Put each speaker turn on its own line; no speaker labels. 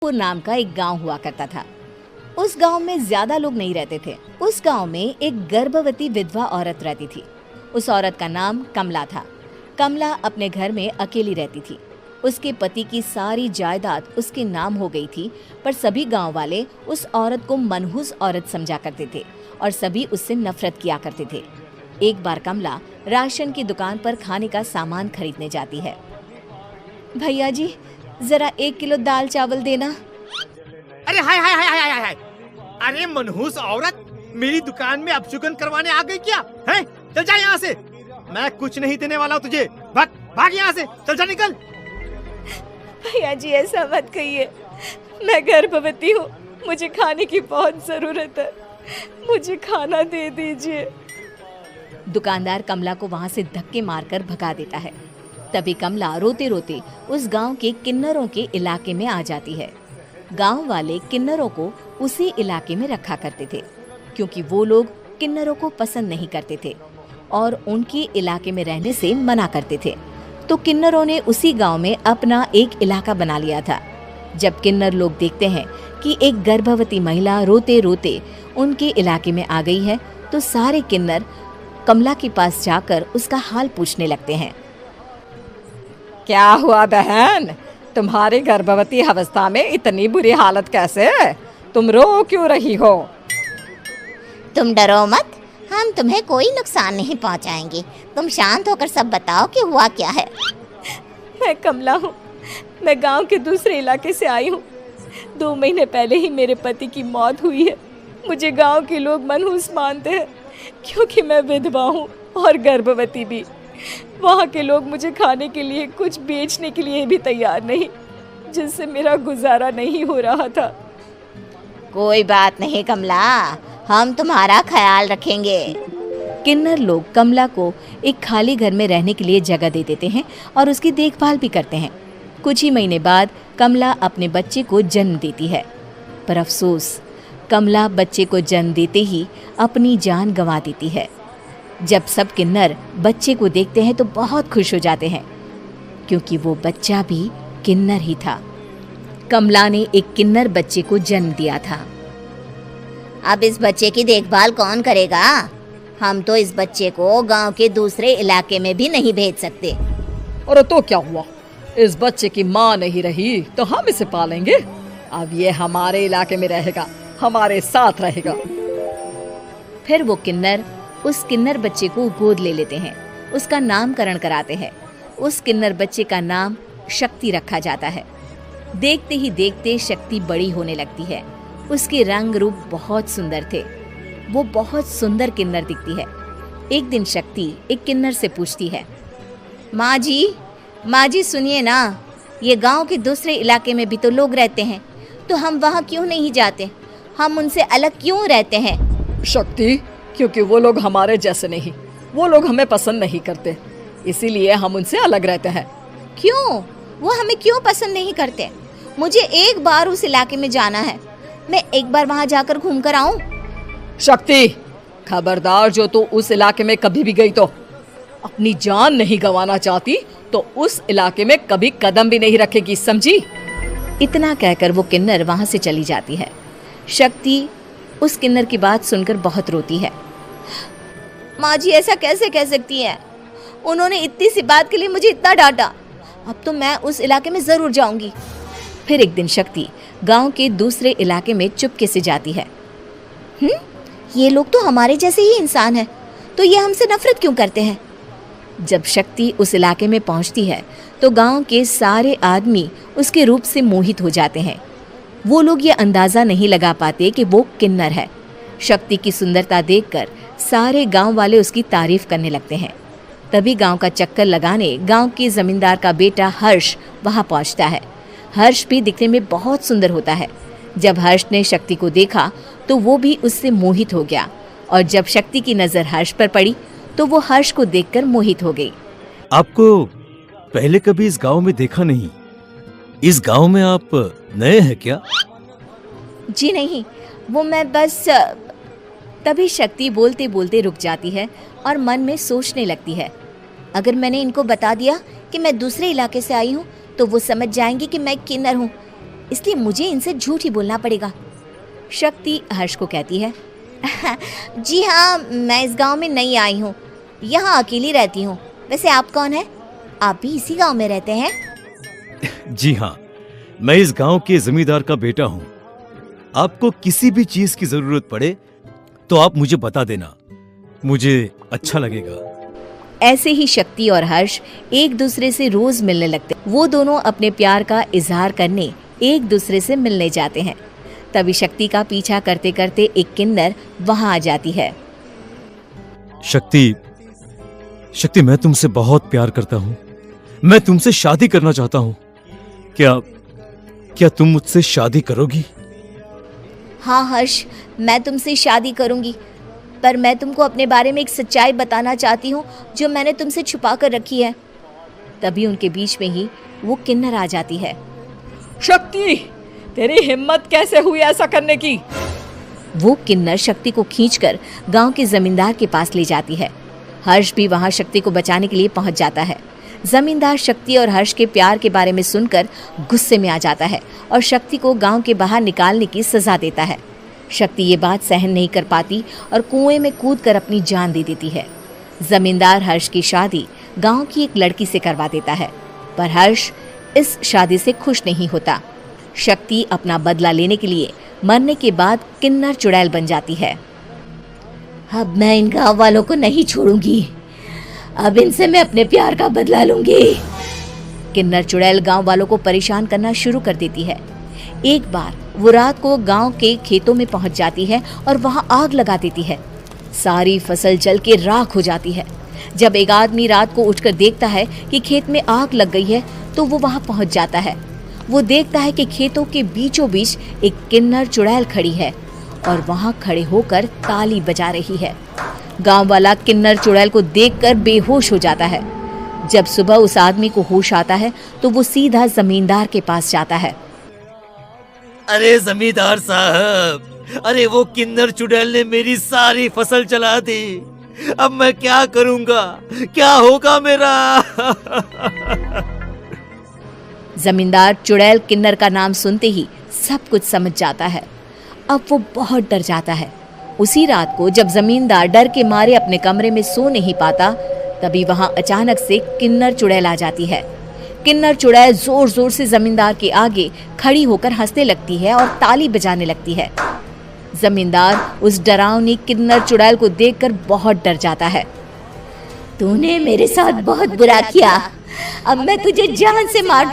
जौनपुर नाम का एक गांव हुआ करता था। उस गांव में ज्यादा लोग नहीं रहते थे। उस गांव में एक गर्भवती विधवा औरत रहती थी। उस औरत का नाम कमला था। कमला अपने घर में अकेली रहती थी। उसके पति की सारी जायदाद उसके नाम हो गई थी, पर सभी गांव वाले उस औरत को मनहूस औरत समझा करते थे और सभी उससे नफरत किया करते थे। एक बार कमला राशन की दुकान पर खाने का सामान खरीदने जाती है। भैया जी, जरा 1 किलो दाल चावल देना।
अरे हाय हाय हाय हाय हाय हाय, अरे मनहूस औरत, मेरी दुकान में अपशुगन करवाने आ गई क्या? हैं? चल जा यहाँ से, मैं कुछ नहीं देने वाला हूँ तुझे। भाग भाग यहाँ से, चल जा, निकल।
भैया जी, ऐसा मत कहिए, मैं गर्भवती हूँ, मुझे खाने की बहुत जरूरत है, मुझे खाना दे दीजिए। दुकानदार कमला को वहाँ से धक्के मारकर भगा देता है। तभी कमला रोते रोते उस गांव के किन्नरों के इलाके में आ जाती है। गांव वाले किन्नरों को उसी इलाके में रखा करते थे, क्योंकि वो लोग किन्नरों को पसंद नहीं करते थे और उनके इलाके में रहने से मना करते थे। तो किन्नरों ने उसी गांव में अपना एक इलाका बना लिया था। जब किन्नर लोग देखते हैं कि एक गर्भवती महिला रोते रोते उनके इलाके में आ गई है, तो सारे किन्नर कमला के पास जाकर उसका हाल पूछने लगते हैं।
क्या हुआ बहन, तुम्हारी गर्भवती अवस्था में इतनी बुरी हालत कैसे है? तुम रो क्यों रही हो?
तुम डरो मत, हम तुम्हें कोई नुकसान नहीं पहुंचाएंगे। तुम शांत होकर सब बताओ कि हुआ क्या है।
मैं कमला हूँ, मैं गांव के दूसरे इलाके से आई हूँ। 2 महीने पहले ही मेरे पति की मौत हुई है। मुझे गांव के लोग मनहूस मानते हैं, क्योंकि मैं विधवा हूँ और गर्भवती भी। वहाँ के लोग मुझे खाने के लिए कुछ बेचने के लिए भी तैयार नहीं, जिससे मेरा गुजारा नहीं हो रहा था।
कोई बात नहीं कमला, हम तुम्हारा ख्याल रखेंगे।
किन्नर लोग कमला को एक खाली घर में रहने के लिए जगह दे देते हैं और उसकी देखभाल भी करते हैं। कुछ ही महीने बाद कमला अपने बच्चे को जन्म देती है, पर अफसोस, कमला बच्चे को जन्म देते ही अपनी जान गंवा देती है। जब सब किन्नर बच्चे को देखते हैं तो बहुत खुश हो जाते हैं, क्योंकि वो बच्चा भी किन्नर ही था। कमला ने एक किन्नर बच्चे को जन्म दिया था।
अब इस बच्चे की देखभाल कौन करेगा? हम तो इस बच्चे को गांव के दूसरे इलाके में भी नहीं भेज सकते।
और तो क्या हुआ, इस बच्चे की माँ नहीं रही तो हम इसे पालेंगे। अब ये हमारे इलाके में रहेगा, हमारे साथ रहेगा।
फिर वो किन्नर उस किन्नर बच्चे को गोद ले लेते हैं, उसका नामकरण कराते हैं। उस किन्नर बच्चे का नाम शक्ति रखा जाता है। देखते ही देखते शक्ति बड़ी होने लगती है। उसके रंग रूप बहुत सुंदर थे। वो बहुत सुंदर किन्नर दिखती है। एक दिन शक्ति एक किन्नर से पूछती है, माँ जी सुनिए ना, ये गांव के दूसरे इलाके में भी तो लोग रहते हैं, तो हम वहाँ क्यों नहीं जाते? हम उनसे अलग क्यों रहते हैं?
शक्ति, क्योंकि वो लोग हमारे जैसे नहीं, वो लोग हमें पसंद नहीं करते, इसीलिए हम उनसे अलग रहते हैं।
क्यों? वो हमें क्यों पसंद नहीं करते? मुझे एक बार उस इलाके में जाना है, मैं एक बार वहाँ जाकर घूम कर आऊँ।
शक्ति, खबरदार, जो तू उस इलाके में कभी भी गई तो अपनी जान नहीं गंवाना चाहती तो उस इलाके में कभी कदम भी नहीं रखेगी, समझी?
इतना कहकर वो किन्नर वहाँ से चली जाती है। शक्ति उस किन्नर की बात सुनकर बहुत रोती है।
माँ जी, ऐसा कैसे कह सकती हैं? उन्होंने इतनी सी बात के लिए मुझे इतना डांटा। अब तो मैं उस इलाके में जरूर जाऊंगी।
फिर एक दिन शक्ति गांव के दूसरे इलाके में चुपके से जाती है।
ये लोग तो हमारे जैसे ही इंसान हैं, तो ये हमसे नफरत क्यों करते हैं?
जब शक्ति उस इलाके में पहुंचती है तो गांव के सारे आदमी उसके रूप से मोहित हो जाते हैं। वो लोग ये अंदाजा नहीं लगा पाते कि वो किन्नर है। शक्ति की सुंदरता देखकर सारे गांव वाले उसकी तारीफ करने लगते हैं। तभी गांव का चक्कर लगाने गांव के जमींदार का बेटा हर्ष वहां पहुंचता है। हर्ष भी दिखने में बहुत सुंदर होता है। जब हर्ष ने शक्ति को देखा तो वो भी उससे मोहित हो गया, और जब शक्ति की नजर हर्ष पर पड़ी तो वो हर्ष को देखकर मोहित हो गई।
आपको पहले कभी इस गांव में देखा नहीं। इस गांव में आप नए हैं क्या?
जी नहीं, वो मैं बस। तभी शक्ति बोलते बोलते रुक जाती है और मन में सोचने लगती है,
अगर मैंने इनको बता दिया कि मैं दूसरे इलाके से आई हूँ तो वो समझ जाएंगे कि मैं किन्नर हूँ। इसलिए मुझे इनसे झूठ ही बोलना पड़ेगा।
शक्ति हर्ष को कहती है,
जी हाँ, मैं इस गांव में नई आई हूँ, यहाँ अकेली रहती हूँ। वैसे आप कौन है? आप भी इसी गांव में रहते हैं?
जी हाँ, मैं इस गांव के जमींदार का बेटा हूँ। आपको किसी भी चीज की जरूरत पड़े तो आप मुझे बता देना, मुझे अच्छा लगेगा।
ऐसे ही शक्ति और हर्ष एक दूसरे से रोज मिलने लगते। वो दोनों अपने प्यार का इजहार करने एक दूसरे से मिलने जाते हैं। तभी शक्ति का पीछा करते करते एक किन्नर वहां आ जाती है।
शक्ति, मैं तुमसे बहुत प्यार करता हूँ। मैं तुमसे शादी करना चाहता हूँ। क्या तुम मुझसे शादी करोगी?
हाँ हर्ष, मैं तुमसे शादी करूंगी, पर मैं तुमको अपने बारे में एक सच्चाई बताना चाहती हूँ जो मैंने तुमसे छुपा कर रखी है।
तभी उनके बीच में ही वो किन्नर आ जाती है।
शक्ति, तेरी हिम्मत कैसे हुई ऐसा करने की?
वो किन्नर शक्ति को खींचकर गांव के जमींदार के पास ले जाती है। हर्ष भी वहां शक्ति को बचाने के लिए पहुंच जाता है। जमींदार शक्ति और हर्ष के प्यार के बारे में सुनकर गुस्से में आ जाता है और शक्ति को गांव के बाहर निकालने की सजा देता है। शक्ति ये बात सहन नहीं कर पाती और कुएं में कूदकर अपनी जान दे देती है। जमींदार हर्ष की शादी गांव की एक लड़की से करवा देता है, पर हर्ष इस शादी से खुश नहीं होता। शक्ति अपना बदला लेने के लिए मरने के बाद किन्नर चुड़ैल बन जाती है।
अब मैं इन गांव वालों को नहीं छोड़ूंगी, अब इनसे मैं अपने प्यार का बदला लूंगी।
किन्नर चुड़ैल गांव वालों को परेशान करना शुरू कर देती है। एक बार वो रात को गांव के खेतों में पहुंच जाती है और वहां आग लगा देती है। सारी फसल जल के राख हो जाती है। जब एक आदमी रात को उठकर देखता है कि खेत में आग लग गई है तो वो वहां पहुंच जाता है। वो देखता है कि खेतों के बीचों बीच एक किन्नर चुड़ैल खड़ी है और वहां खड़े होकर ताली बजा रही है। गांव वाला किन्नर चुड़ैल को देखकर बेहोश हो जाता है। जब सुबह उस आदमी को होश आता है तो वो सीधा जमींदार के पास जाता है।
अरे जमींदार साहब, अरे वो किन्नर चुड़ैल ने मेरी सारी फसल जला दी। अब मैं क्या करूंगा? क्या होगा मेरा?
जमींदार चुड़ैल किन्नर का नाम सुनते ही सब कुछ समझ जाता है। अब वो बहुत डर जाता है। उसी रात को जब जमींदार डर के मारे अपने कमरे में सो नहीं पाता, तभी वहां अचानक से किन्नर चुड़ैल आ जाती है। किन्नर चुड़ैल जोर जोर से जमींदार के आगे खड़ी होकर हंसने लगती है और ताली बजाने लगती है। जमींदार उस डरावनी किन्नर चुड़ैल को देखकर बहुत डर जाता है।
तूने मेरे साथ बहुत बुरा किया, अब मैं तुझे जान से मार